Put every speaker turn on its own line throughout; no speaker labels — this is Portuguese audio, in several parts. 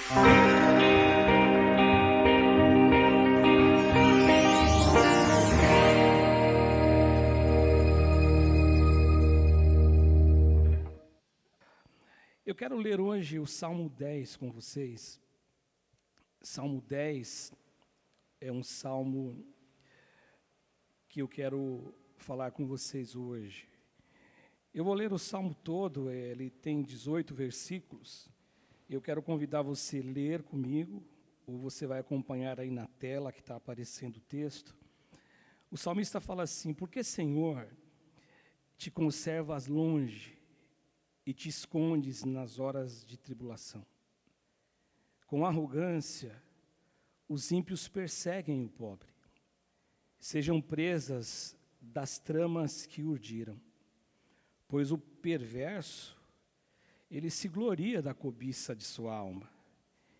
Eu quero ler hoje o Salmo 10 com vocês. Salmo 10 é um salmo que eu quero falar com vocês hoje. Eu vou ler o salmo todo, ele tem 18 versículos. Eu quero convidar você a ler comigo, ou você vai acompanhar aí na tela que está aparecendo o texto. O salmista fala assim: porque, Senhor, te conservas longe e te escondes nas horas de tribulação. Com arrogância, os ímpios perseguem o pobre. Sejam presas das tramas que urdiram. Pois o perverso, ele se gloria da cobiça de sua alma.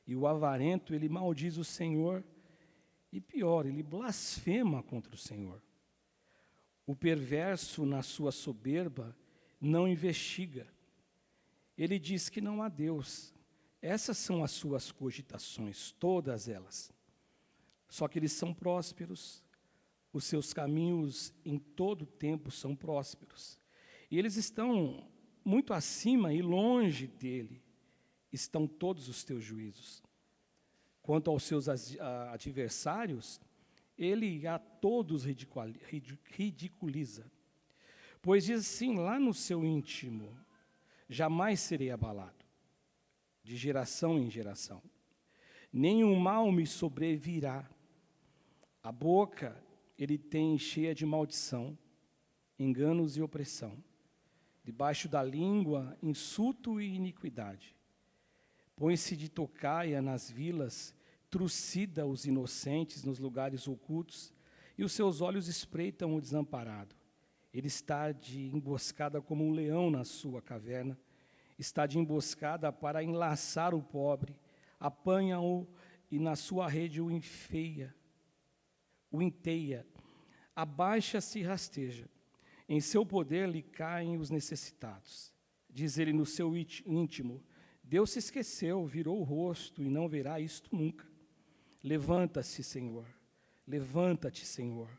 E o avarento, ele maldiz o Senhor. E pior, ele blasfema contra o Senhor. O perverso, na sua soberba, não investiga. Ele diz que não há Deus. Essas são as suas cogitações, todas elas. Só que eles são prósperos, os seus caminhos em todo tempo são prósperos. E eles estão muito acima e longe dele, estão todos os teus juízos. Quanto aos seus adversários, ele a todos ridiculiza. Pois diz assim, lá no seu íntimo: jamais serei abalado, de geração em geração. Nenhum mal me sobrevirá. A boca ele tem cheia de maldição, enganos e opressão. Debaixo da língua, insulto e iniquidade. Põe-se de tocaia nas vilas, trucida os inocentes nos lugares ocultos, e os seus olhos espreitam o desamparado. Ele está de emboscada como um leão na sua caverna, está de emboscada para enlaçar o pobre, apanha-o e na sua rede o enteia, abaixa-se e rasteja. Em seu poder lhe caem os necessitados. Diz ele no seu íntimo: Deus se esqueceu, virou o rosto e não verá isto nunca. Levanta-se, Senhor, levanta-te, Senhor.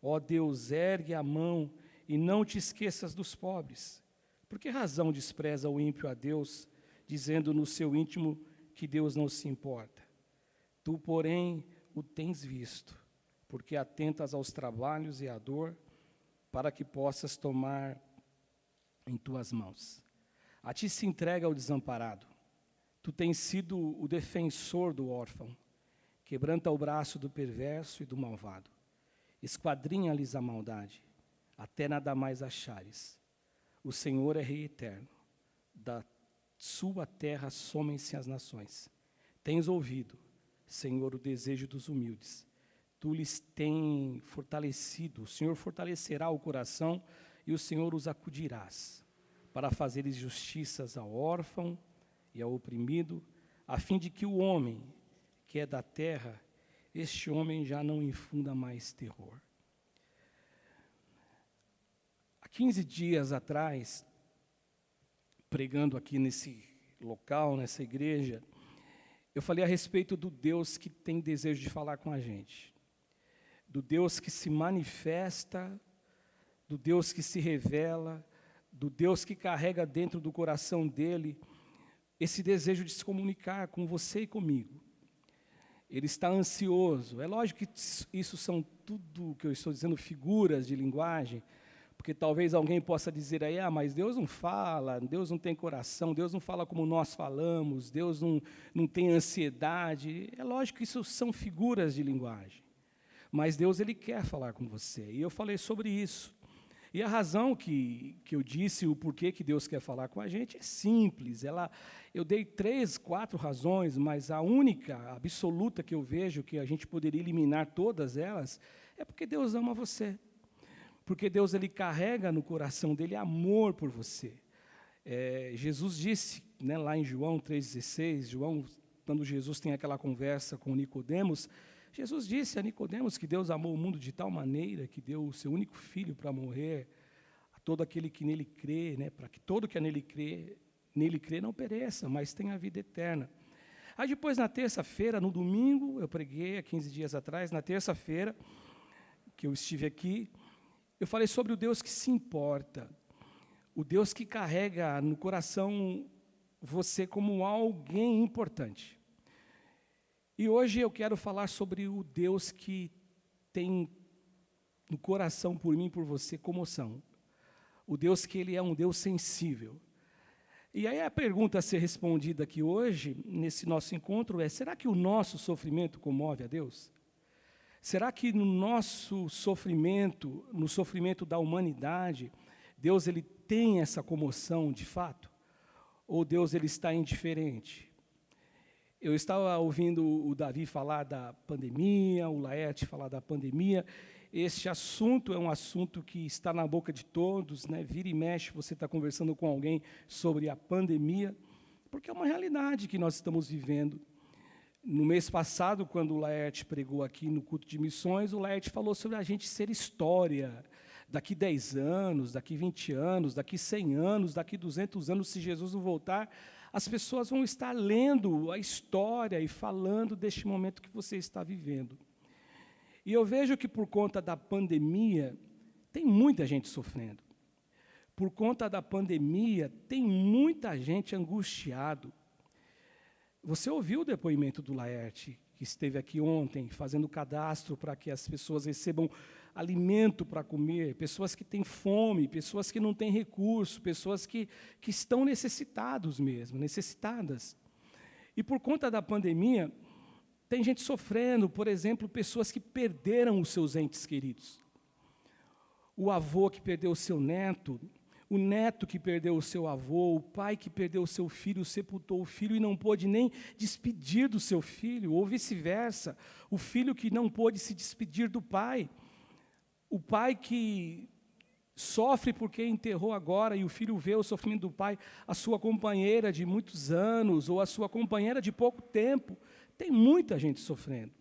Ó Deus, ergue a mão e não te esqueças dos pobres. Por que razão despreza o ímpio a Deus, dizendo no seu íntimo que Deus não se importa? Tu, porém, o tens visto, porque atentas aos trabalhos e à dor, para que possas tomar em tuas mãos. A ti se entrega o desamparado. Tu tens sido o defensor do órfão. Quebranta o braço do perverso e do malvado. Esquadrinha-lhes a maldade, até nada mais achares. O Senhor é Rei eterno. Da sua terra somem-se as nações. Tens ouvido, Senhor, o desejo dos humildes. Tu lhes tens fortalecido, o Senhor fortalecerá o coração e o Senhor os acudirás, para fazeres justiças ao órfão e ao oprimido, a fim de que o homem que é da terra, este homem já não infunda mais terror. Há 15 dias atrás, pregando aqui nesse local, nessa igreja, eu falei a respeito do Deus que tem desejo de falar com a gente. Do Deus que se manifesta, do Deus que se revela, do Deus que carrega dentro do coração dele esse desejo de se comunicar com você e comigo. Ele está ansioso. É lógico que isso são tudo que eu estou dizendo figuras de linguagem, porque talvez alguém possa dizer aí, mas Deus não fala, Deus não tem coração, Deus não fala como nós falamos, Deus não tem ansiedade. É lógico que isso são figuras de linguagem. Mas Deus, Ele quer falar com você. E eu falei sobre isso. E a razão que eu disse, o porquê que Deus quer falar com a gente, é simples. Eu dei 3, 4 razões, mas a única, absoluta que eu vejo, que a gente poderia eliminar todas elas, é porque Deus ama você. Porque Deus, Ele carrega no coração dEle amor por você. Jesus disse, lá em João 3,16, quando Jesus tem aquela conversa com Nicodemos, Jesus disse a Nicodemos que Deus amou o mundo de tal maneira que deu o seu único filho para morrer a todo aquele que nele crê, para que todo que nele crê não pereça, mas tenha a vida eterna. Aí depois, na terça-feira, no domingo, eu preguei há 15 dias atrás, na terça-feira, que eu estive aqui, eu falei sobre o Deus que se importa, o Deus que carrega no coração você como alguém importante. E hoje eu quero falar sobre o Deus que tem no coração por mim e por você comoção. O Deus que Ele é um Deus sensível. E aí a pergunta a ser respondida aqui hoje, nesse nosso encontro, é: será que o nosso sofrimento comove a Deus? Será que no nosso sofrimento, no sofrimento da humanidade, Deus ele tem essa comoção de fato? Ou Deus ele está indiferente? Eu estava ouvindo o Davi falar da pandemia, o Laerte falar da pandemia. Este assunto é um assunto que está na boca de todos, né? Vira e mexe, você está conversando com alguém sobre a pandemia, porque é uma realidade que nós estamos vivendo. No mês passado, quando o Laerte pregou aqui no culto de missões, o Laerte falou sobre a gente ser história. Daqui 10 anos, daqui 20 anos, daqui 100 anos, daqui 200 anos, se Jesus não voltar, as pessoas vão estar lendo a história e falando deste momento que você está vivendo. E eu vejo que por conta da pandemia, tem muita gente sofrendo. Por conta da pandemia, tem muita gente angustiado. Você ouviu o depoimento do Laerte, que esteve aqui ontem, fazendo cadastro para que as pessoas recebam alimento para comer, pessoas que têm fome, pessoas que não têm recurso, pessoas que estão necessitadas mesmo, necessitadas. E por conta da pandemia, tem gente sofrendo, por exemplo, pessoas que perderam os seus entes queridos. O avô que perdeu o seu neto, o neto que perdeu o seu avô, o pai que perdeu o seu filho, sepultou o filho e não pôde nem despedir do seu filho, ou vice-versa, o filho que não pôde se despedir do pai, o pai que sofre porque enterrou agora e o filho vê o sofrimento do pai, a sua companheira de muitos anos, ou a sua companheira de pouco tempo. Tem muita gente sofrendo.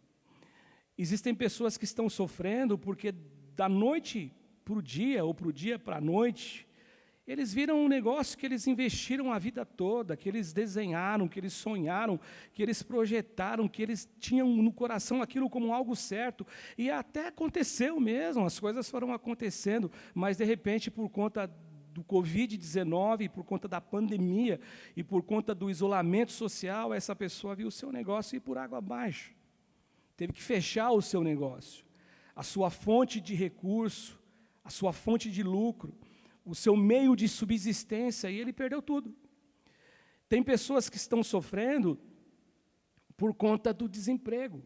Existem pessoas que estão sofrendo porque da noite para o dia, ou para o dia para a noite, eles viram um negócio que eles investiram a vida toda, que eles desenharam, que eles sonharam, que eles projetaram, que eles tinham no coração aquilo como algo certo. E até aconteceu mesmo, as coisas foram acontecendo, mas de repente por conta do Covid-19, por conta da pandemia e por conta do isolamento social, essa pessoa viu o seu negócio ir por água abaixo. Teve que fechar o seu negócio, a sua fonte de recurso, a sua fonte de lucro, o seu meio de subsistência, e ele perdeu tudo. Tem pessoas que estão sofrendo por conta do desemprego.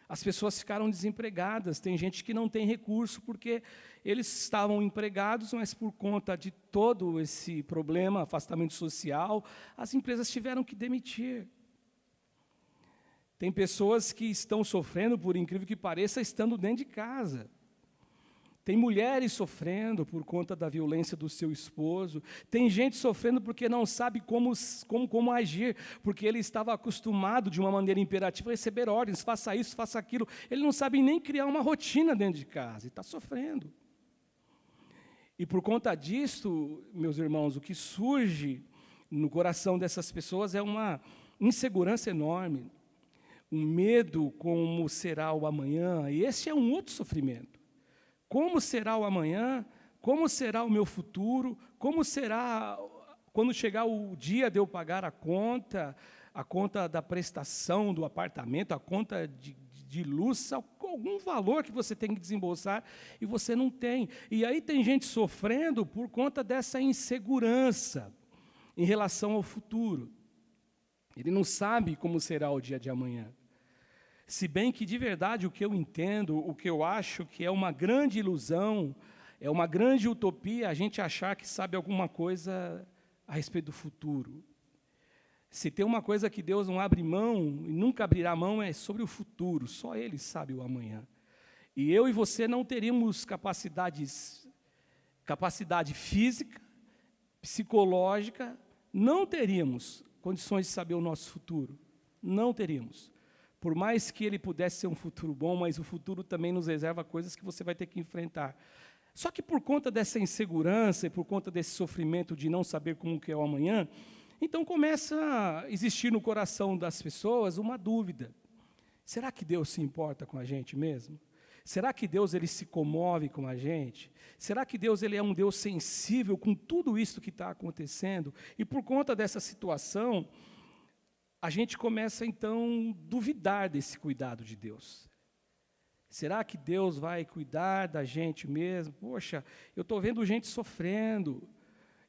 As pessoas ficaram desempregadas, tem gente que não tem recurso porque eles estavam empregados, mas por conta de todo esse problema, afastamento social, as empresas tiveram que demitir. Tem pessoas que estão sofrendo, por incrível que pareça, estando dentro de casa. Tem mulheres sofrendo por conta da violência do seu esposo. Tem gente sofrendo porque não sabe como agir, porque ele estava acostumado de uma maneira imperativa a receber ordens, faça isso, faça aquilo. Ele não sabe nem criar uma rotina dentro de casa e está sofrendo. E por conta disso, meus irmãos, o que surge no coração dessas pessoas é uma insegurança enorme, um medo como será o amanhã, e esse é um outro sofrimento. Como será o amanhã? Como será o meu futuro? Como será quando chegar o dia de eu pagar a conta da prestação do apartamento, a conta de luz, algum valor que você tem que desembolsar e você não tem. E aí tem gente sofrendo por conta dessa insegurança em relação ao futuro. Ele não sabe como será o dia de amanhã. Se bem que, de verdade, o que eu entendo, o que eu acho que é uma grande ilusão, é uma grande utopia a gente achar que sabe alguma coisa a respeito do futuro. Se tem uma coisa que Deus não abre mão, e nunca abrirá mão, é sobre o futuro. Só Ele sabe o amanhã. E eu e você não teríamos capacidade física, psicológica, não teríamos condições de saber o nosso futuro. Não teríamos. Por mais que ele pudesse ser um futuro bom, mas o futuro também nos reserva coisas que você vai ter que enfrentar. Só que por conta dessa insegurança e por conta desse sofrimento de não saber como que é o amanhã, Então começa a existir no coração das pessoas uma dúvida. Será que Deus se importa com a gente mesmo? Será que Deus ele se comove com a gente? Será que Deus ele é um Deus sensível com tudo isso que está acontecendo? E por conta dessa situação, a gente começa então a duvidar desse cuidado de Deus. Será que Deus vai cuidar da gente mesmo? Poxa, eu estou vendo gente sofrendo,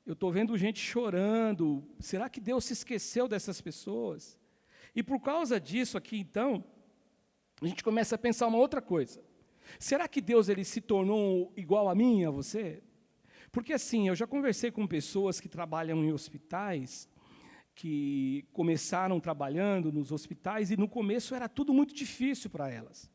eu estou vendo gente chorando. Será que Deus se esqueceu dessas pessoas? E por causa disso aqui então, a gente começa a pensar uma outra coisa. Será que Deus ele se tornou igual a mim e a você? Porque assim, eu já conversei com pessoas que trabalham em hospitais, que começaram trabalhando nos hospitais, e no começo era tudo muito difícil para elas.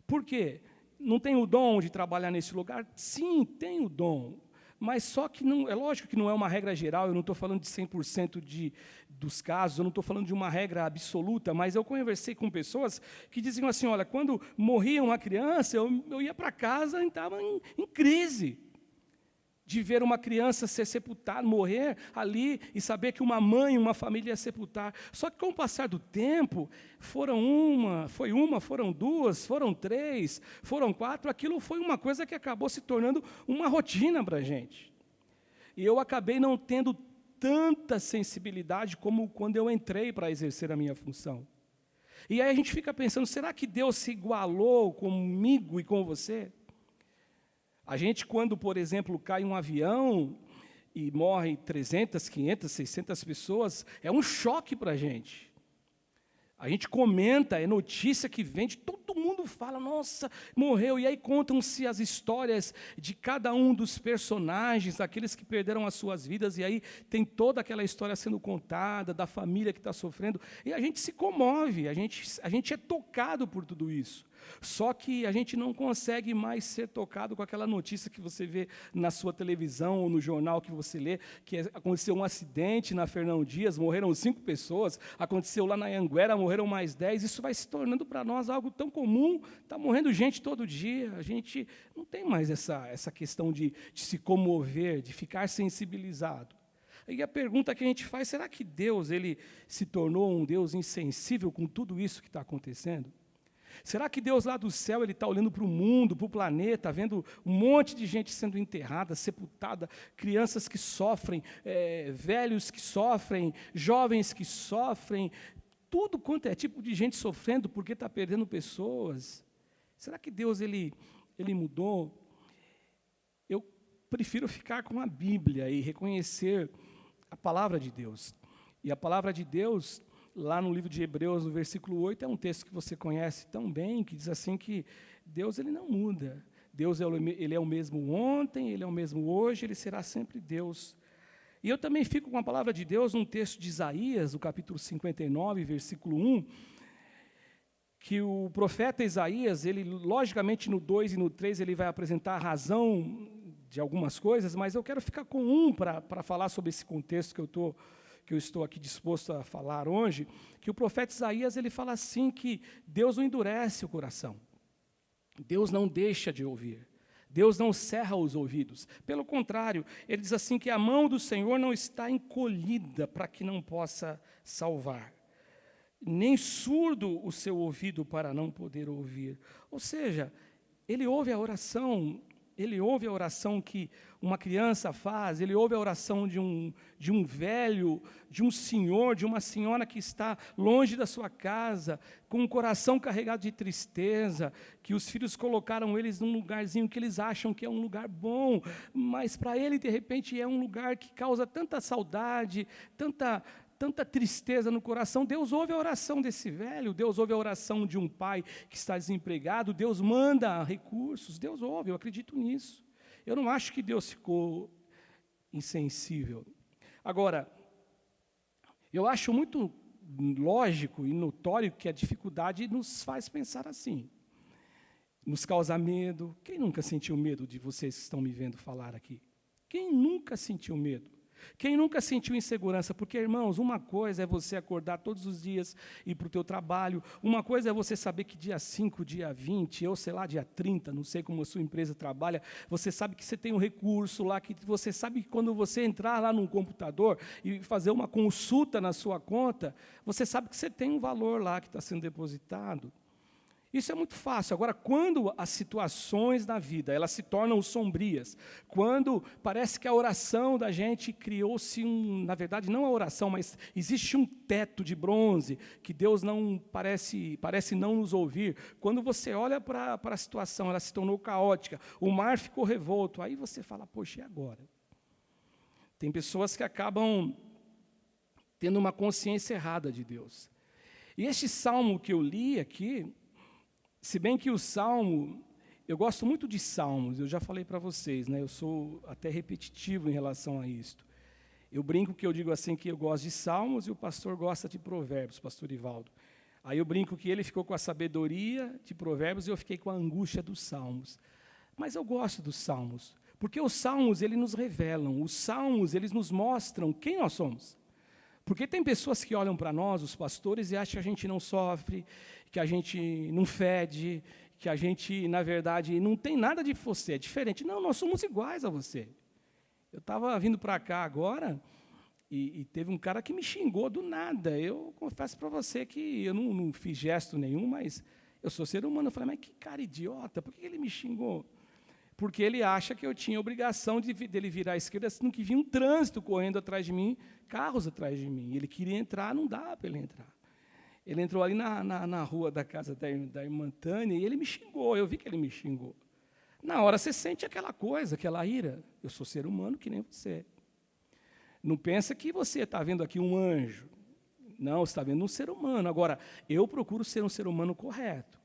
Por quê? Não tem o dom de trabalhar nesse lugar? Sim, tem o dom. Mas só que não, é lógico que não é uma regra geral, eu não estou falando de 100% dos casos, eu não estou falando de uma regra absoluta, mas eu conversei com pessoas que diziam assim, olha, quando morria uma criança, eu ia para casa e estava em crise, de ver uma criança ser sepultada, morrer ali, e saber que uma mãe, uma família ia sepultar. Só que com o passar do tempo, foram duas, foram três, foram quatro, aquilo foi uma coisa que acabou se tornando uma rotina para a gente. E eu acabei não tendo tanta sensibilidade como quando eu entrei para exercer a minha função. E aí a gente fica pensando, será que Deus se igualou comigo e com você? A gente, quando, por exemplo, cai um avião e morre 300, 500, 600 pessoas, é um choque para a gente. A gente comenta, é notícia que vende, todo mundo fala, nossa, morreu. E aí contam-se as histórias de cada um dos personagens, daqueles que perderam as suas vidas, e aí tem toda aquela história sendo contada, da família que está sofrendo, e a gente se comove, a gente é tocado por tudo isso. Só que a gente não consegue mais ser tocado com aquela notícia que você vê na sua televisão ou no jornal que você lê, que aconteceu um acidente na Fernão Dias, morreram 5 pessoas, aconteceu lá na Anhanguera, morreram mais 10, isso vai se tornando para nós algo tão comum, está morrendo gente todo dia, a gente não tem mais essa questão de se comover, de ficar sensibilizado. E a pergunta que a gente faz, será que Deus ele se tornou um Deus insensível com tudo isso que está acontecendo? Será que Deus lá do céu, Ele está olhando para o mundo, para o planeta, vendo um monte de gente sendo enterrada, sepultada, crianças que sofrem, velhos que sofrem, jovens que sofrem, tudo quanto é tipo de gente sofrendo porque está perdendo pessoas? Será que Deus ele mudou? Eu prefiro ficar com a Bíblia e reconhecer a palavra de Deus. E a palavra de Deus, lá no livro de Hebreus, no versículo 8, é um texto que você conhece tão bem, que diz assim que Deus ele não muda. Deus ele é o mesmo ontem, Ele é o mesmo hoje, Ele será sempre Deus. E eu também fico com a palavra de Deus num texto de Isaías, no capítulo 59, versículo 1, que o profeta Isaías, ele logicamente no 2 e no 3, ele vai apresentar a razão de algumas coisas, mas eu quero ficar com um para falar sobre esse contexto que eu estou aqui disposto a falar hoje, que o profeta Isaías ele fala assim que Deus não endurece o coração, Deus não deixa de ouvir, Deus não cerra os ouvidos, pelo contrário, ele diz assim que a mão do Senhor não está encolhida para que não possa salvar, nem surdo o seu ouvido para não poder ouvir. Ou seja, Ele ouve a oração que uma criança faz, Ele ouve a oração de um velho, de um senhor, de uma senhora que está longe da sua casa, com um coração carregado de tristeza, que os filhos colocaram eles num lugarzinho que eles acham que é um lugar bom, mas para ele, de repente, é um lugar que causa tanta saudade, tanta tristeza no coração. Deus ouve a oração desse velho, Deus ouve a oração de um pai que está desempregado, Deus manda recursos, Deus ouve, eu acredito nisso. Eu não acho que Deus ficou insensível. Agora, eu acho muito lógico e notório que a dificuldade nos faz pensar assim, nos causa medo. Quem nunca sentiu medo de vocês que estão me vendo falar aqui? Quem nunca sentiu medo? Quem nunca sentiu insegurança? Porque, irmãos, uma coisa é você acordar todos os dias e ir para o teu trabalho, uma coisa é você saber que dia 5, dia 20, ou sei lá, dia 30, não sei como a sua empresa trabalha, você sabe que você tem um recurso lá, que você sabe que quando você entrar lá num computador e fazer uma consulta na sua conta, você sabe que você tem um valor lá que está sendo depositado. Isso é muito fácil. Agora, quando as situações da vida, elas se tornam sombrias, quando parece que a oração da gente criou-se na verdade, não a oração, mas existe um teto de bronze, que Deus não parece não nos ouvir, quando você olha para a situação, ela se tornou caótica, o mar ficou revolto, aí você fala, poxa, e agora? Tem pessoas que acabam tendo uma consciência errada de Deus. E este salmo que eu li aqui, se bem que o salmo, eu gosto muito de salmos, eu já falei para vocês, né, eu sou até repetitivo em relação a isto. Eu brinco que eu digo assim que eu gosto de salmos e o pastor gosta de provérbios, pastor Ivaldo. Aí eu brinco que ele ficou com a sabedoria de provérbios e eu fiquei com a angústia dos salmos. Mas eu gosto dos salmos, porque os salmos, eles nos revelam, os salmos, eles nos mostram quem nós somos. Porque tem pessoas que olham para nós, os pastores, e acham que a gente não sofre, que a gente não fede, que a gente, na verdade, não tem nada de você, é diferente. Não, nós somos iguais a você. Eu estava vindo para cá agora e teve um cara que me xingou do nada. Eu confesso para você que eu não fiz gesto nenhum, mas eu sou ser humano. Eu falei, mas que cara idiota, por que ele me xingou? Porque ele acha que eu tinha obrigação dele virar à esquerda, sendo que vinha um trânsito correndo atrás de mim, carros atrás de mim. Ele queria entrar, não dá para ele entrar. Ele entrou ali na rua da casa da irmã Tânia e ele me xingou, eu vi que ele me xingou. Na hora você sente aquela coisa, aquela ira. Eu sou ser humano que nem você. Não pensa que você está vendo aqui um anjo. Não, você está vendo um ser humano. Agora, eu procuro ser um ser humano correto.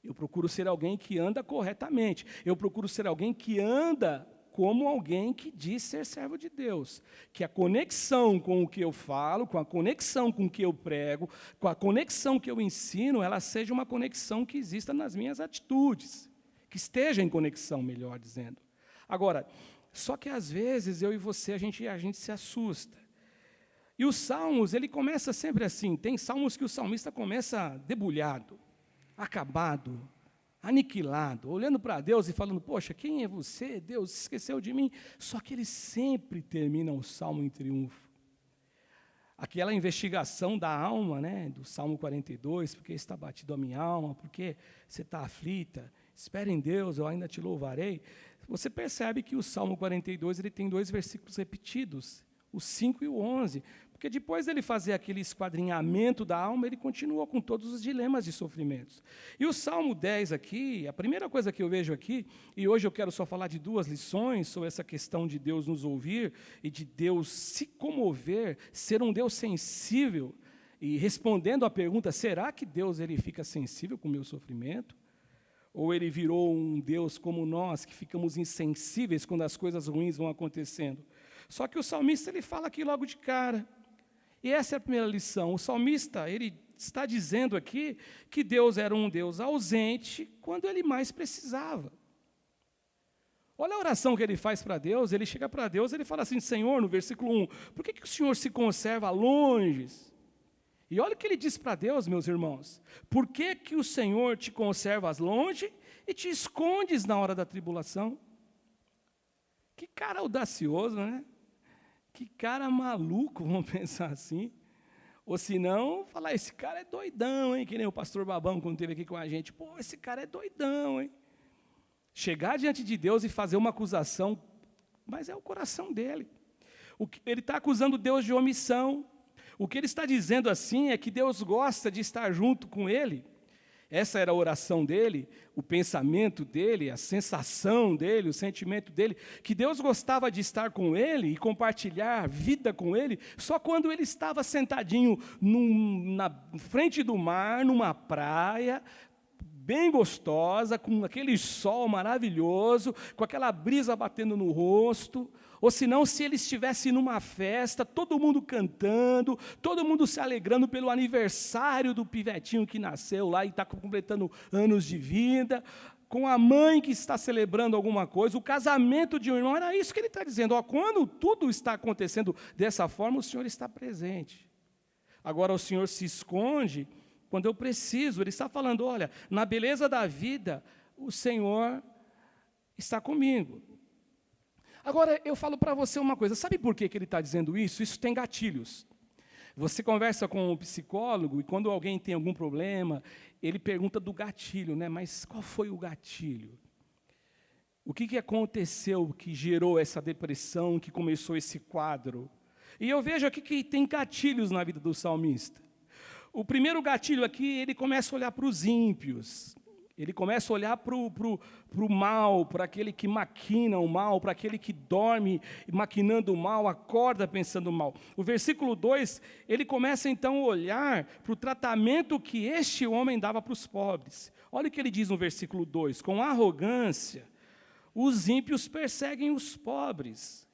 Eu procuro ser alguém que anda corretamente. Eu procuro ser alguém que anda como alguém que diz ser servo de Deus. Que a conexão com o que eu falo, com a conexão com o que eu prego, com a conexão que eu ensino, ela seja uma conexão que exista nas minhas atitudes. Que esteja em conexão, melhor dizendo. Agora, só que às vezes eu e você, a gente se assusta. E os salmos, ele começa sempre assim. Tem salmos que o salmista começa debulhado, acabado, aniquilado, olhando para Deus e falando, poxa, quem é você? Deus esqueceu de mim. Só que ele sempre termina o salmo em triunfo. Aquela investigação da alma, né, do Salmo 42, porque está batido a minha alma, porque você está aflita, espere em Deus, eu ainda te louvarei. Você percebe que o Salmo 42 ele tem 2 versículos repetidos, o 5 e o 11, porque depois dele fazer aquele esquadrinhamento da alma, ele continua com todos os dilemas de sofrimentos. E o Salmo 10 aqui, a primeira coisa que eu vejo aqui, e hoje eu quero só falar de 2 lições sobre essa questão de Deus nos ouvir e de Deus se comover, ser um Deus sensível, e respondendo à pergunta, será que Deus ele fica sensível com o meu sofrimento? Ou ele virou um Deus como nós, que ficamos insensíveis quando as coisas ruins vão acontecendo? Só que o salmista ele fala aqui logo de cara. E essa é a primeira lição. O salmista, ele está dizendo aqui que Deus era um Deus ausente quando ele mais precisava. Olha a oração que ele faz para Deus, ele chega para Deus, ele fala assim, Senhor, no versículo 1, por que o Senhor se conserva longe? E olha o que ele diz para Deus, meus irmãos, por que o Senhor te conservas longe e te escondes na hora da tribulação? Que cara audacioso, né? Que cara maluco, vamos pensar assim. Ou se não, falar, esse cara é doidão, hein? Que nem o pastor Babão, quando esteve aqui com a gente. Pô, esse cara é doidão, hein? Chegar diante de Deus e fazer uma acusação, mas é o coração dele. Ele está acusando Deus de omissão. O que ele está dizendo assim é que Deus gosta de estar junto com ele. Essa era a oração dele, o pensamento dele, a sensação dele, o sentimento dele, que Deus gostava de estar com ele e compartilhar vida com ele, só quando ele estava sentadinho na frente do mar, numa praia, bem gostosa, com aquele sol maravilhoso, com aquela brisa batendo no rosto, ou senão se ele estivesse numa festa, todo mundo cantando, todo mundo se alegrando pelo aniversário do pivetinho que nasceu lá e está completando anos de vida, com a mãe que está celebrando alguma coisa, o casamento de um irmão, era isso que ele está dizendo. Ó, quando tudo está acontecendo dessa forma, o Senhor está presente. Agora o Senhor se esconde quando eu preciso. Ele está falando, olha, na beleza da vida, o Senhor está comigo. Agora, eu falo para você uma coisa, sabe por que ele está dizendo isso? Isso tem gatilhos. Você conversa com um psicólogo e quando alguém tem algum problema, ele pergunta do gatilho, né? Mas qual foi o gatilho? O que aconteceu que gerou essa depressão, que começou esse quadro? E eu vejo aqui que tem gatilhos na vida do salmista. O primeiro gatilho aqui, ele começa a olhar para os ímpios. Ele começa a olhar para o mal, para aquele que maquina o mal, para aquele que dorme maquinando o mal, acorda pensando o mal. O versículo 2, ele começa então a olhar para o tratamento que este homem dava para os pobres. Olha o que ele diz no versículo 2, com arrogância, os ímpios perseguem os pobres.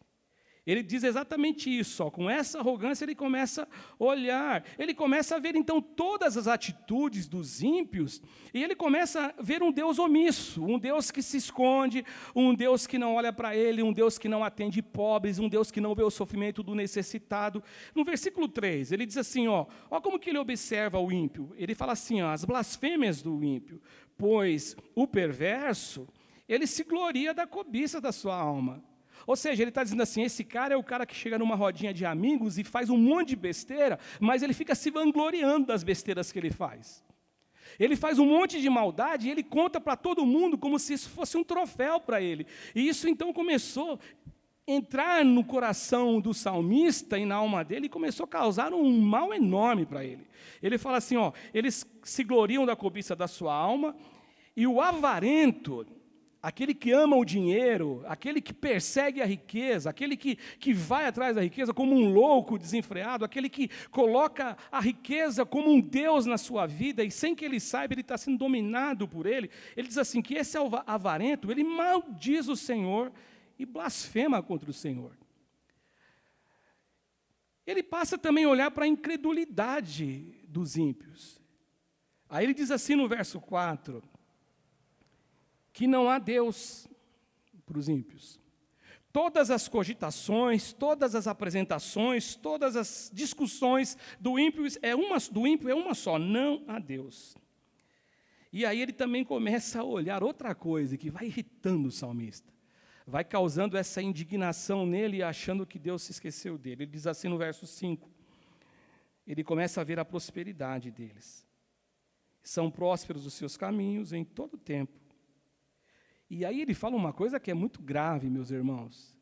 Ele diz exatamente isso, ó, com essa arrogância ele começa a olhar, ele começa a ver então todas as atitudes dos ímpios, e ele começa a ver um Deus omisso, um Deus que se esconde, um Deus que não olha para ele, um Deus que não atende pobres, um Deus que não vê o sofrimento do necessitado. No versículo 3, ele diz assim, ó como que ele observa o ímpio, ele fala assim, ó, as blasfêmias do ímpio, pois o perverso, ele se gloria da cobiça da sua alma. Ou seja, ele está dizendo assim, esse cara é o cara que chega numa rodinha de amigos e faz um monte de besteira, mas ele fica se vangloriando das besteiras que ele faz. Ele faz um monte de maldade e ele conta para todo mundo como se isso fosse um troféu para ele. E isso então começou a entrar no coração do salmista e na alma dele e começou a causar um mal enorme para ele. Ele fala assim, ó, eles se gloriam da cobiça da sua alma e o avarento, aquele que ama o dinheiro, aquele que persegue a riqueza, aquele que vai atrás da riqueza como um louco desenfreado, aquele que coloca a riqueza como um Deus na sua vida e sem que ele saiba, ele está sendo dominado por ele. Ele diz assim, que esse avarento, ele maldiz o Senhor e blasfema contra o Senhor. Ele passa também a olhar para a incredulidade dos ímpios. Aí ele diz assim no verso 4, que não há Deus para os ímpios. Todas as cogitações, todas as apresentações, todas as discussões do ímpio é uma só, não há Deus. E aí ele também começa a olhar outra coisa que vai irritando o salmista, vai causando essa indignação nele, achando que Deus se esqueceu dele. Ele diz assim no verso 5, ele começa a ver a prosperidade deles. São prósperos os seus caminhos em todo o tempo. E aí ele fala uma coisa que é muito grave, meus irmãos.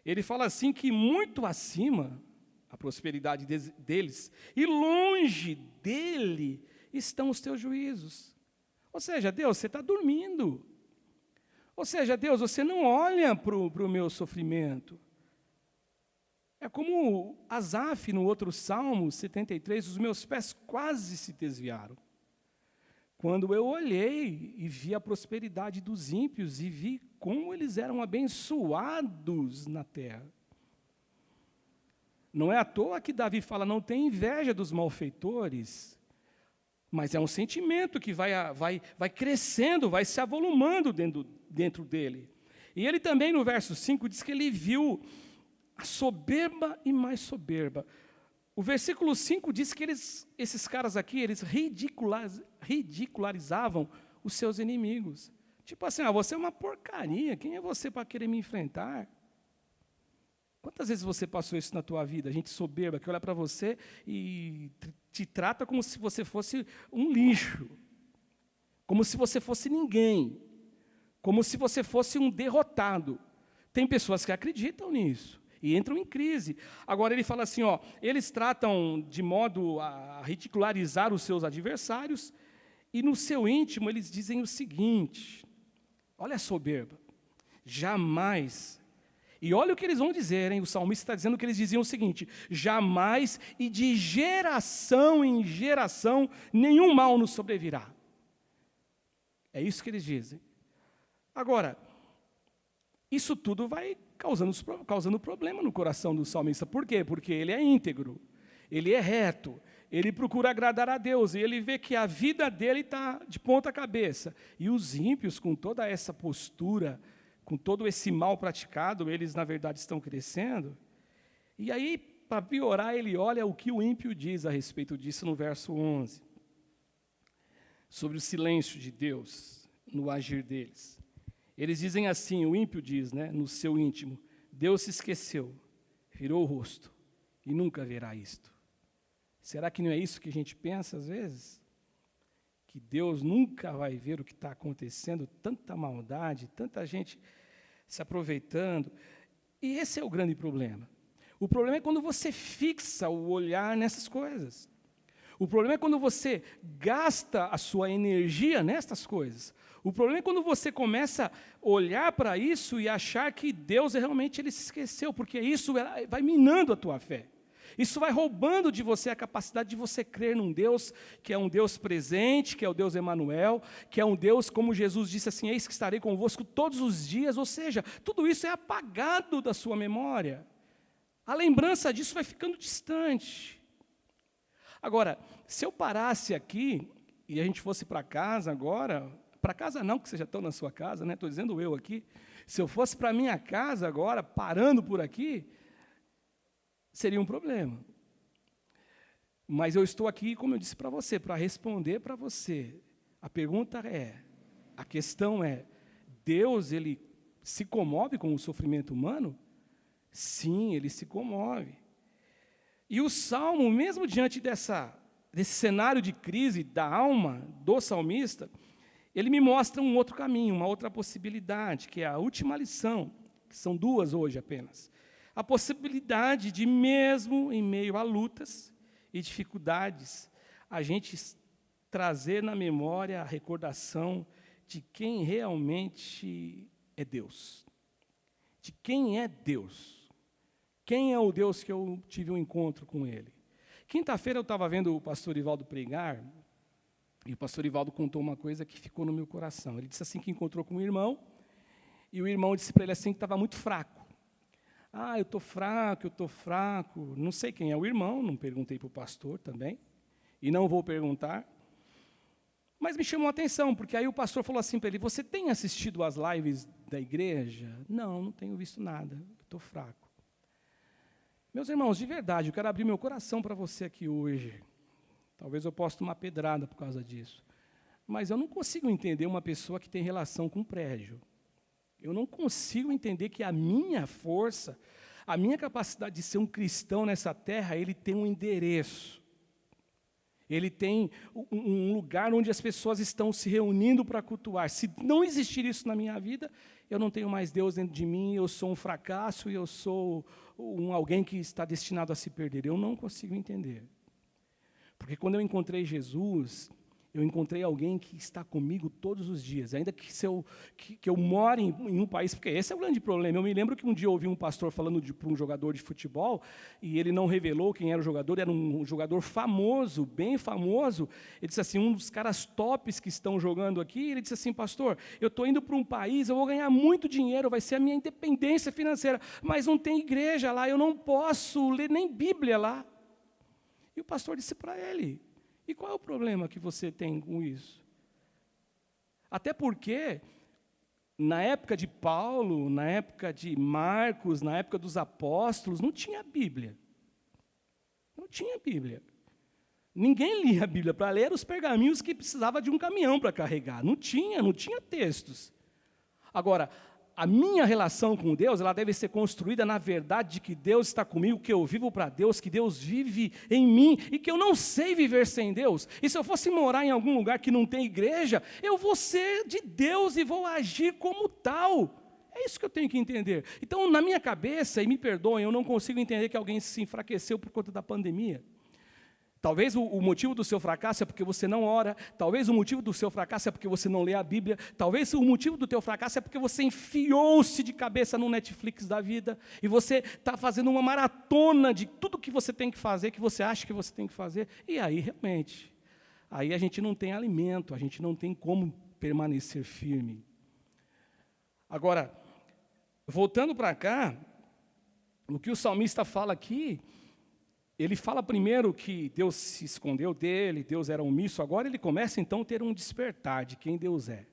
Ele fala assim que muito acima, a prosperidade deles, e longe dele estão os teus juízos. Ou seja, Deus, você está dormindo. Ou seja, Deus, você não olha para o meu sofrimento. É como Asaf, no outro Salmo 73, os meus pés quase se desviaram. Quando eu olhei e vi a prosperidade dos ímpios e vi como eles eram abençoados na terra. Não é à toa que Davi fala, não tem inveja dos malfeitores, mas é um sentimento que vai crescendo, vai se avolumando dentro dele. E ele também, no verso 5, diz que ele viu a soberba e mais soberba. O versículo 5 diz que esses caras aqui, eles ridicularizavam os seus inimigos. Tipo assim, você é uma porcaria, quem é você para querer me enfrentar? Quantas vezes você passou isso na tua vida? A gente soberba, que olha para você e te trata como se você fosse um lixo, como se você fosse ninguém, como se você fosse um derrotado. Tem pessoas que acreditam nisso. E entram em crise. Agora ele fala assim, eles tratam de modo a ridicularizar os seus adversários, e no seu íntimo eles dizem o seguinte, olha a soberba, jamais, e olha o que eles vão dizer, o salmista está dizendo que eles diziam o seguinte, jamais e de geração em geração nenhum mal nos sobrevirá. É isso que eles dizem. Agora, isso tudo vai causando problema no coração do salmista. Por quê? Porque ele é íntegro, ele é reto, ele procura agradar a Deus, e ele vê que a vida dele está de ponta cabeça. E os ímpios, com toda essa postura, com todo esse mal praticado, eles, na verdade, estão crescendo. E aí, para piorar, ele olha o que o ímpio diz a respeito disso no verso 11. Sobre o silêncio de Deus no agir deles. Eles dizem assim, o ímpio diz, né, no seu íntimo, Deus se esqueceu, virou o rosto, e nunca verá isto. Será que não é isso que a gente pensa às vezes? Que Deus nunca vai ver o que está acontecendo, tanta maldade, tanta gente se aproveitando. E esse é o grande problema. O problema é quando você fixa o olhar nessas coisas. O problema é quando você gasta a sua energia nestas coisas. O problema é quando você começa a olhar para isso e achar que Deus realmente ele se esqueceu, porque isso vai minando a tua fé. Isso vai roubando de você a capacidade de você crer num Deus que é um Deus presente, que é o Deus Emanuel, que é um Deus, como Jesus disse assim, eis que estarei convosco todos os dias, ou seja, tudo isso é apagado da sua memória. A lembrança disso vai ficando distante. Agora, se eu parasse aqui e a gente fosse para casa agora, para casa não, que vocês já estão na sua casa, né? Estou dizendo eu aqui, se eu fosse para a minha casa agora, parando por aqui, seria um problema. Mas eu estou aqui, como eu disse para você, para responder para você. A pergunta é, a questão é, Deus, ele se comove com o sofrimento humano? Sim, ele se comove. E o Salmo, mesmo diante desse cenário de crise da alma do salmista, ele me mostra um outro caminho, uma outra possibilidade, que é a última lição, que são duas hoje apenas. A possibilidade de, mesmo em meio a lutas e dificuldades, a gente trazer na memória a recordação de quem realmente é Deus. De quem é Deus. Quem é o Deus que eu tive um encontro com Ele. Quinta-feira eu estava vendo o pastor Ivaldo pregar, e o pastor Ivaldo contou uma coisa que ficou no meu coração. Ele disse assim que encontrou com um irmão, e o irmão disse para ele assim que estava muito fraco. Eu estou fraco. Não sei quem é o irmão, não perguntei para o pastor também, e não vou perguntar. Mas me chamou a atenção, porque aí o pastor falou assim para ele, você tem assistido às lives da igreja? Não tenho visto nada, eu estou fraco. Meus irmãos, de verdade, eu quero abrir meu coração para você aqui hoje. Talvez eu possa tomar pedrada por causa disso. Mas eu não consigo entender uma pessoa que tem relação com um prédio. Eu não consigo entender que a minha força, a minha capacidade de ser um cristão nessa terra, ele tem um endereço. Ele tem um lugar onde as pessoas estão se reunindo para cultuar. Se não existir isso na minha vida, eu não tenho mais Deus dentro de mim, eu sou um fracasso e eu sou alguém que está destinado a se perder. Eu não consigo entender. Porque quando eu encontrei Jesus, eu encontrei alguém que está comigo todos os dias, ainda que eu more em um país, porque esse é o grande problema. Eu me lembro que um dia eu ouvi um pastor falando para um jogador de futebol, e ele não revelou quem era o jogador, era um jogador famoso, bem famoso. Ele disse assim, um dos caras tops que estão jogando aqui, ele disse assim, pastor, eu estou indo para um país, eu vou ganhar muito dinheiro, vai ser a minha independência financeira, mas não tem igreja lá, eu não posso ler nem Bíblia lá. E o pastor disse para ele, e qual é o problema que você tem com isso? Até porque, na época de Paulo, na época de Marcos, na época dos apóstolos, não tinha Bíblia. Não tinha Bíblia. Ninguém lia a Bíblia para ler os pergaminhos que precisava de um caminhão para carregar. Não tinha textos. Agora, a minha relação com Deus, ela deve ser construída na verdade de que Deus está comigo, que eu vivo para Deus, que Deus vive em mim e que eu não sei viver sem Deus. E se eu fosse morar em algum lugar que não tem igreja, eu vou ser de Deus e vou agir como tal. É isso que eu tenho que entender. Então, na minha cabeça, e me perdoem, eu não consigo entender que alguém se enfraqueceu por conta da pandemia. Talvez o motivo do seu fracasso é porque você não ora, talvez o motivo do seu fracasso é porque você não lê a Bíblia, talvez o motivo do teu fracasso é porque você enfiou-se de cabeça no Netflix da vida, e você está fazendo uma maratona de tudo que você tem que fazer, que você acha que você tem que fazer, e aí realmente, aí a gente não tem alimento, a gente não tem como permanecer firme. Agora, voltando para cá, o que o salmista fala aqui, ele fala primeiro que Deus se escondeu dele, Deus era omisso, agora ele começa então a ter um despertar de quem Deus é.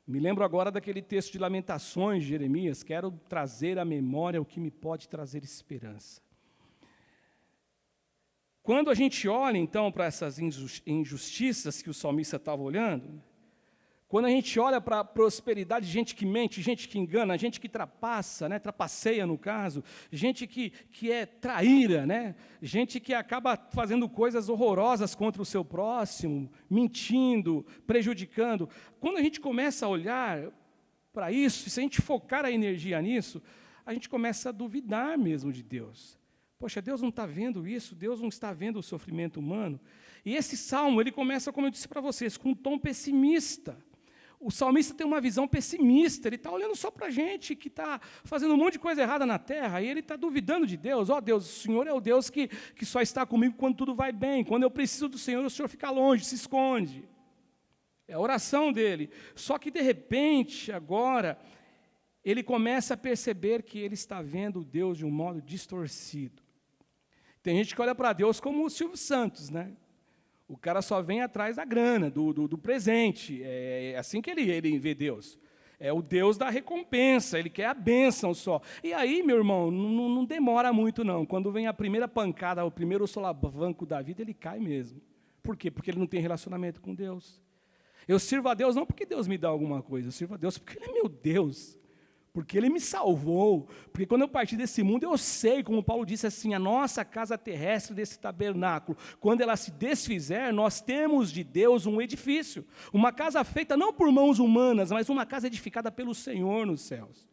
Me lembro agora daquele texto de Lamentações de Jeremias, quero trazer à memória o que me pode trazer esperança. Quando a gente olha então para essas injustiças que o salmista estava olhando, quando a gente olha para a prosperidade de gente que mente, gente que engana, gente que trapaça, né, trapaceia no caso, gente que é traíra, né, gente que acaba fazendo coisas horrorosas contra o seu próximo, mentindo, prejudicando. Quando a gente começa a olhar para isso, se a gente focar a energia nisso, a gente começa a duvidar mesmo de Deus. Poxa, Deus não está vendo isso, Deus não está vendo o sofrimento humano. E esse salmo, ele começa, como eu disse para vocês, com um tom pessimista. O salmista tem uma visão pessimista, ele está olhando só para a gente que está fazendo um monte de coisa errada na terra, e ele está duvidando de Deus. Ó Deus, o Senhor é o Deus que só está comigo quando tudo vai bem. Quando eu preciso do Senhor, o Senhor fica longe, se esconde. É a oração dele. Só que, de repente, agora, ele começa a perceber que ele está vendo Deus de um modo distorcido. Tem gente que olha para Deus como o Silvio Santos, né? O cara só vem atrás da grana, do presente. É assim que ele vê Deus. É o Deus da recompensa, ele quer a bênção só. E aí, meu irmão, não demora muito não. Quando vem a primeira pancada, o primeiro solavanco da vida, ele cai mesmo. Por quê? Porque ele não tem relacionamento com Deus. Eu sirvo a Deus não porque Deus me dá alguma coisa, eu sirvo a Deus porque Ele é meu Deus. Porque Ele me salvou, porque quando eu partir desse mundo, eu sei, como Paulo disse assim, a nossa casa terrestre desse tabernáculo, quando ela se desfizer, nós temos de Deus um edifício, uma casa feita não por mãos humanas, mas uma casa edificada pelo Senhor nos céus.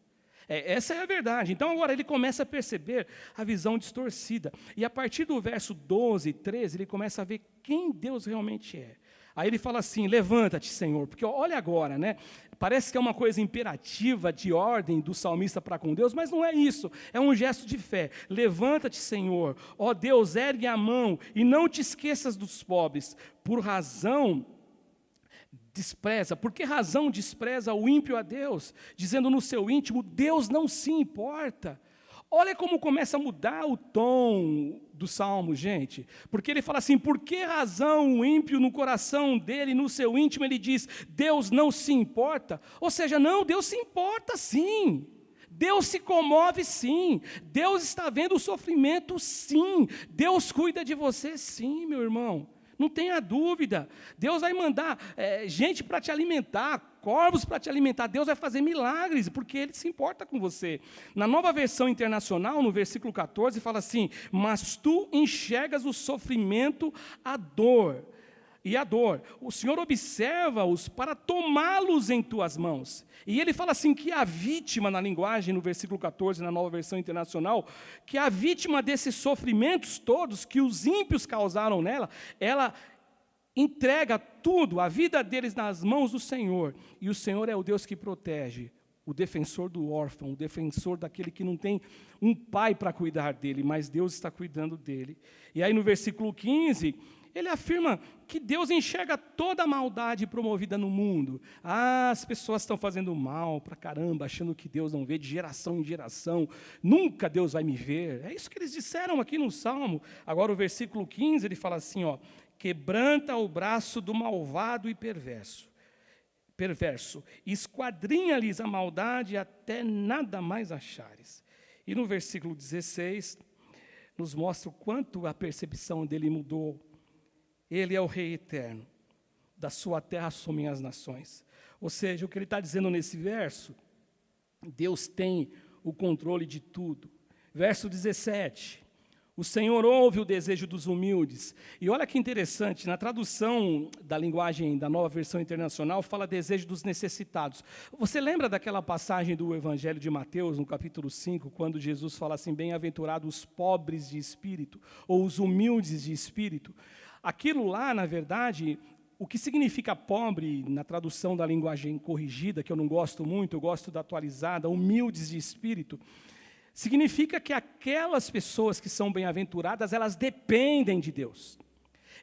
Essa é a verdade. Então agora ele começa a perceber a visão distorcida, e a partir do verso 12 e 13, ele começa a ver quem Deus realmente é. Aí ele fala assim, levanta-te, Senhor, porque olha agora, né? Parece que é uma coisa imperativa de ordem do salmista para com Deus, mas não é isso, é um gesto de fé. Levanta-te, Senhor, ó Deus, ergue a mão e não te esqueças dos pobres, por que razão despreza o ímpio a Deus, dizendo no seu íntimo, Deus não se importa. Olha como começa a mudar o tom do salmo, gente. Porque ele fala assim, por que razão o ímpio no coração dele, no seu íntimo, ele diz, Deus não se importa? Ou seja, não, Deus se importa sim. Deus se comove sim. Deus está vendo o sofrimento sim. Deus cuida de você sim, meu irmão. Não tenha dúvida. Deus vai mandar gente para te alimentar, corvos para te alimentar. Deus vai fazer milagres, porque Ele se importa com você. Na Nova Versão Internacional, no versículo 14, fala assim, mas tu enxergas o sofrimento, a dor. E a dor, o Senhor observa-os para tomá-los em tuas mãos. E ele fala assim que a vítima, na linguagem, no versículo 14, na Nova Versão Internacional, que a vítima desses sofrimentos todos que os ímpios causaram nela, ela entrega tudo, a vida deles nas mãos do Senhor. E o Senhor é o Deus que protege, o defensor do órfão, o defensor daquele que não tem um pai para cuidar dele, mas Deus está cuidando dele. E aí no versículo 15... ele afirma que Deus enxerga toda a maldade promovida no mundo. As pessoas estão fazendo mal pra caramba, achando que Deus não vê de geração em geração. Nunca Deus vai me ver. É isso que eles disseram aqui no Salmo. Agora o versículo 15, ele fala assim, ó, quebranta o braço do malvado e perverso, esquadrinha-lhes a maldade até nada mais achares. E no versículo 16, nos mostra o quanto a percepção dele mudou. Ele é o Rei eterno, da sua terra assumem as nações. Ou seja, o que ele está dizendo nesse verso, Deus tem o controle de tudo. Verso 17, o Senhor ouve o desejo dos humildes. E olha que interessante, na tradução da linguagem da Nova Versão Internacional, fala desejo dos necessitados. Você lembra daquela passagem do Evangelho de Mateus, no capítulo 5, quando Jesus fala assim, bem-aventurados os pobres de espírito, ou os humildes de espírito? Aquilo lá, na verdade, o que significa pobre, na tradução da linguagem corrigida, que eu não gosto muito, eu gosto da atualizada, humildes de espírito, significa que aquelas pessoas que são bem-aventuradas, elas dependem de Deus.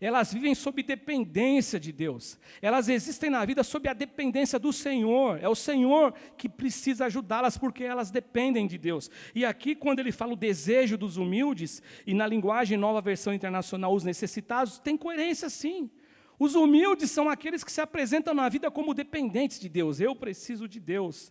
Elas vivem sob dependência de Deus. Elas existem na vida sob a dependência do Senhor. É o Senhor que precisa ajudá-las porque elas dependem de Deus. E aqui, quando ele fala o desejo dos humildes, e na linguagem Nova Versão Internacional, os necessitados, tem coerência sim. Os humildes são aqueles que se apresentam na vida como dependentes de Deus. Eu preciso de Deus.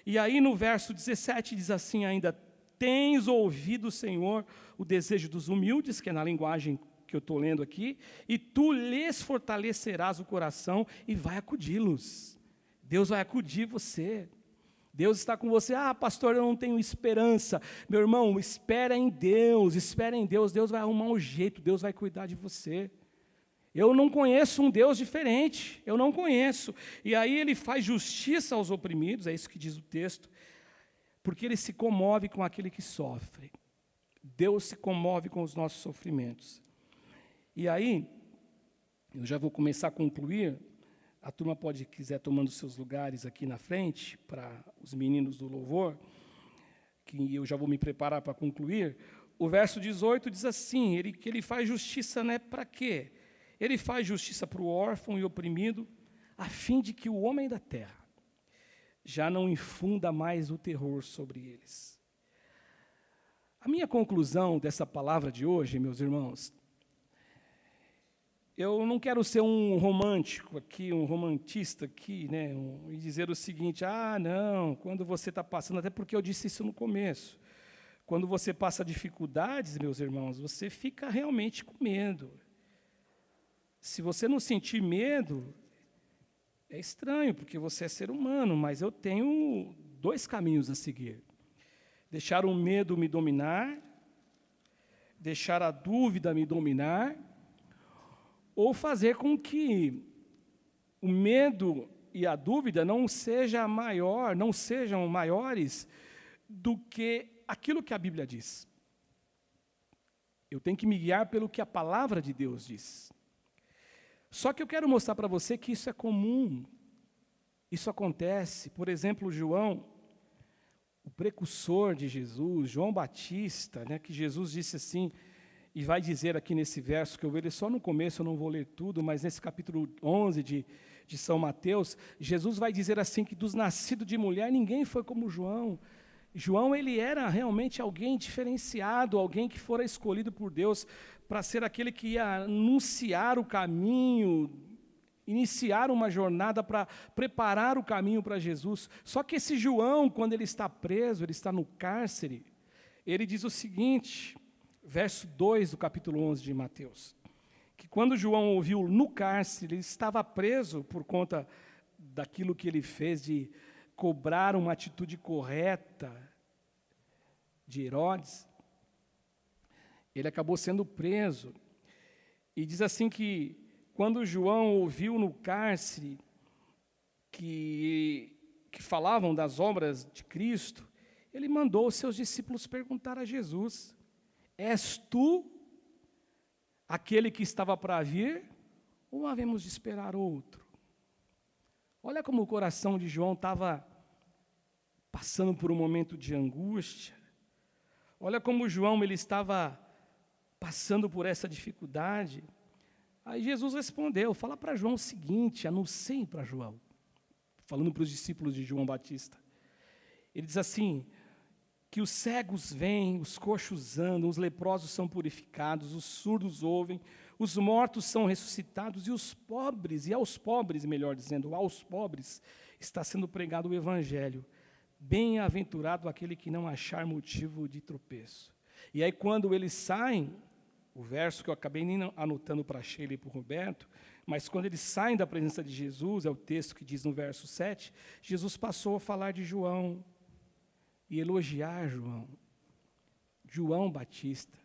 E aí no verso 17 diz assim ainda: tens ouvido, Senhor, o desejo dos humildes, que é na linguagem que eu estou lendo aqui, e tu lhes fortalecerás o coração e vai acudi-los. Deus vai acudir você. Deus está com você. Ah, pastor, eu não tenho esperança. Meu irmão, espera em Deus, espera em Deus. Deus vai arrumar um jeito, Deus vai cuidar de você. Eu não conheço um Deus diferente, eu não conheço. E aí ele faz justiça aos oprimidos, é isso que diz o texto, porque ele se comove com aquele que sofre. Deus se comove com os nossos sofrimentos. E aí, eu já vou começar a concluir. A turma pode, quiser, tomando seus lugares aqui na frente, para os meninos do louvor, que eu já vou me preparar para concluir. O verso 18 diz assim, que ele faz justiça, né, para quê? Ele faz justiça para o órfão e oprimido, a fim de que o homem da terra já não infunda mais o terror sobre eles. A minha conclusão dessa palavra de hoje, meus irmãos, eu não quero ser um romântico aqui, um romantista aqui, né, e dizer o seguinte: ah, não, quando você está passando, até porque eu disse isso no começo, quando você passa dificuldades, meus irmãos, você fica realmente com medo. Se você não sentir medo, é estranho, porque você é ser humano, mas eu tenho 2 caminhos a seguir. Deixar o medo me dominar, deixar a dúvida me dominar, ou fazer com que o medo e a dúvida não sejam maiores do que aquilo que a Bíblia diz. Eu tenho que me guiar pelo que a palavra de Deus diz. Só que eu quero mostrar para você que isso é comum, isso acontece. Por exemplo, João, o precursor de Jesus, João Batista, né, que Jesus disse assim, e vai dizer aqui nesse verso, que eu vou ler só no começo, eu não vou ler tudo, mas nesse capítulo 11 de São Mateus, Jesus vai dizer assim, que dos nascidos de mulher, ninguém foi como João. João, ele era realmente alguém diferenciado, alguém que fora escolhido por Deus para ser aquele que ia anunciar o caminho, iniciar uma jornada para preparar o caminho para Jesus. Só que esse João, quando ele está preso, ele está no cárcere, ele diz o seguinte, verso 2 do capítulo 11 de Mateus, que quando João ouviu no cárcere, ele estava preso por conta daquilo que ele fez de cobrar uma atitude correta de Herodes, ele acabou sendo preso. E diz assim que, quando João ouviu no cárcere que falavam das obras de Cristo, ele mandou os seus discípulos perguntar a Jesus: és tu aquele que estava para vir, ou havemos de esperar outro? Olha como o coração de João estava passando por um momento de angústia. Olha como João ele estava passando por essa dificuldade. Aí Jesus respondeu, fala para João o seguinte, anunciem para João, falando para os discípulos de João Batista. Ele diz assim, que os cegos veem, os coxos andam, os leprosos são purificados, os surdos ouvem, os mortos são ressuscitados, e aos pobres, melhor dizendo, aos pobres, está sendo pregado o Evangelho. Bem-aventurado aquele que não achar motivo de tropeço. E aí quando eles saem, o verso que eu acabei nem anotando para a Sheila e para o Roberto, mas quando eles saem da presença de Jesus, é o texto que diz no verso 7, Jesus passou a falar de João, e elogiar João Batista.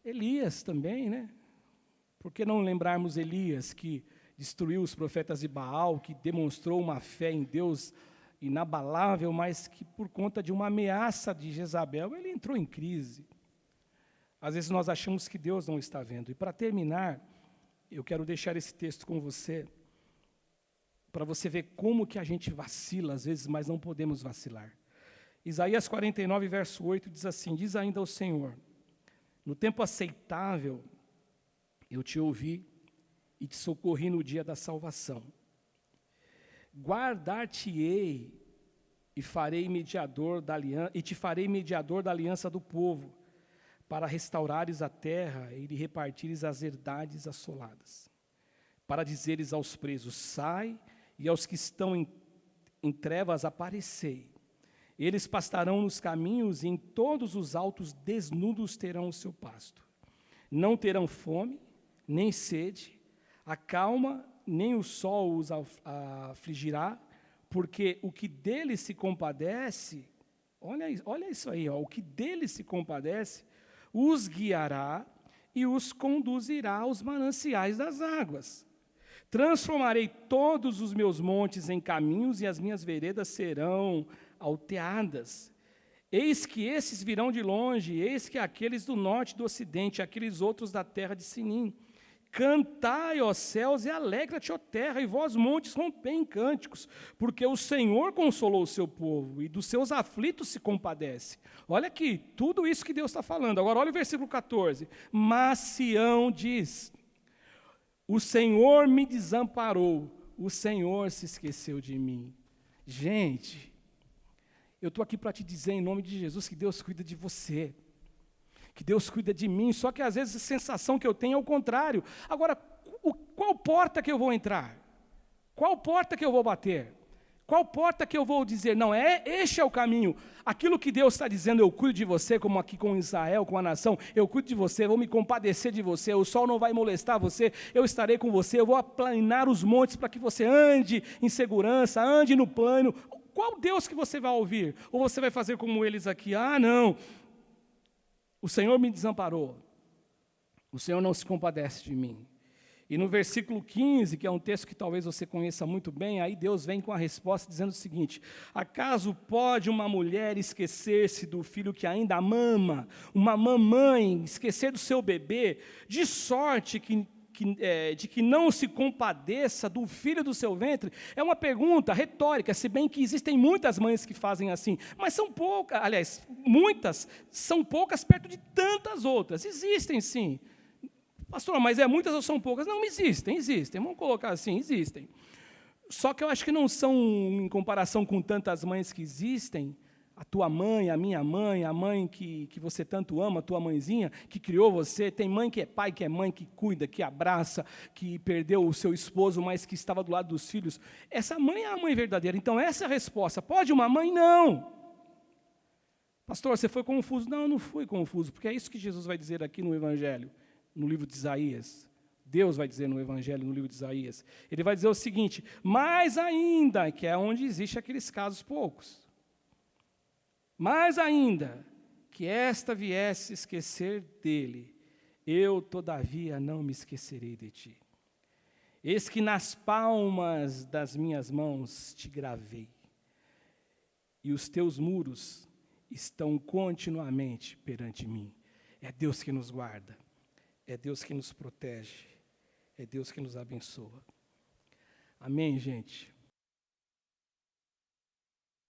Elias também, né? Por que não lembrarmos Elias, que destruiu os profetas de Baal, que demonstrou uma fé em Deus inabalável, mas que por conta de uma ameaça de Jezabel, ele entrou em crise. Às vezes nós achamos que Deus não está vendo. E para terminar, eu quero deixar esse texto com você, para você ver como que a gente vacila às vezes, mas não podemos vacilar. Isaías 49, verso 8 diz assim, diz ainda o Senhor, no tempo aceitável Eu te ouvi e te socorri no dia da salvação. Guardar-te-ei e farei mediador da aliança, e te farei mediador da aliança do povo, para restaurares a terra e lhe repartires as herdades assoladas, para dizeres aos presos, sai, e aos que estão em trevas, aparecei. Eles pastarão nos caminhos, e em todos os altos desnudos terão o seu pasto. Não terão fome, nem sede, a calma, nem o sol os afligirá, porque o que dele se compadece, olha isso aí, ó, o que dele se compadece, os guiará e os conduzirá aos mananciais das águas. Transformarei todos os meus montes em caminhos e as minhas veredas serão alteadas. Eis que esses virão de longe, eis que aqueles do norte e do ocidente, aqueles outros da terra de Sinim. Cantai, ó céus, e alegra-te, ó terra, e vós, montes, rompei em cânticos, porque o Senhor consolou o seu povo, e dos seus aflitos se compadece. Olha aqui, tudo isso que Deus está falando. Agora, olha o versículo 14. Mas Sião diz, o Senhor me desamparou, o Senhor se esqueceu de mim. Gente, eu estou aqui para te dizer, em nome de Jesus, que Deus cuida de você, que Deus cuida de mim, só que às vezes a sensação que eu tenho é o contrário. Agora, qual porta que eu vou entrar? Qual porta que eu vou bater? Qual porta que eu vou dizer, não, este é o caminho, aquilo que Deus está dizendo, eu cuido de você, como aqui com Israel, com a nação, eu cuido de você, vou me compadecer de você, o sol não vai molestar você, eu estarei com você, eu vou aplanar os montes para que você ande em segurança, ande no plano. Qual Deus que você vai ouvir? Ou você vai fazer como eles aqui, não, o Senhor me desamparou, o Senhor não se compadece de mim. E no versículo 15, que é um texto que talvez você conheça muito bem, aí Deus vem com a resposta dizendo o seguinte: acaso pode uma mulher esquecer-se do filho que ainda mama, uma mamãe esquecer do seu bebê, de sorte de que não se compadeça do filho do seu ventre? É uma pergunta retórica, se bem que existem muitas mães que fazem assim, mas são poucas, aliás, muitas são poucas perto de tantas outras. Existem sim. Pastor, mas muitas ou são poucas? Não, existem, vamos colocar assim, existem. Só que eu acho que não são, em comparação com tantas mães que existem, a tua mãe, a minha mãe, a mãe que você tanto ama, a tua mãezinha, que criou você. Tem mãe que é pai, que é mãe, que cuida, que abraça, que perdeu o seu esposo, mas que estava do lado dos filhos. Essa mãe é a mãe verdadeira. Então, essa é a resposta. Pode uma mãe? Não. Pastor, você foi confuso? Não, eu não fui confuso, porque é isso que Jesus vai dizer aqui no Evangelho, no livro de Isaías. Deus vai dizer no Evangelho, no livro de Isaías. Ele vai dizer o seguinte: mais ainda, que é onde existe aqueles casos poucos, mais ainda, que esta viesse esquecer dele, eu, todavia, não me esquecerei de ti. Eis que nas palmas das minhas mãos te gravei, e os teus muros estão continuamente perante mim. É Deus que nos guarda, é Deus que nos protege, é Deus que nos abençoa. Amém, gente?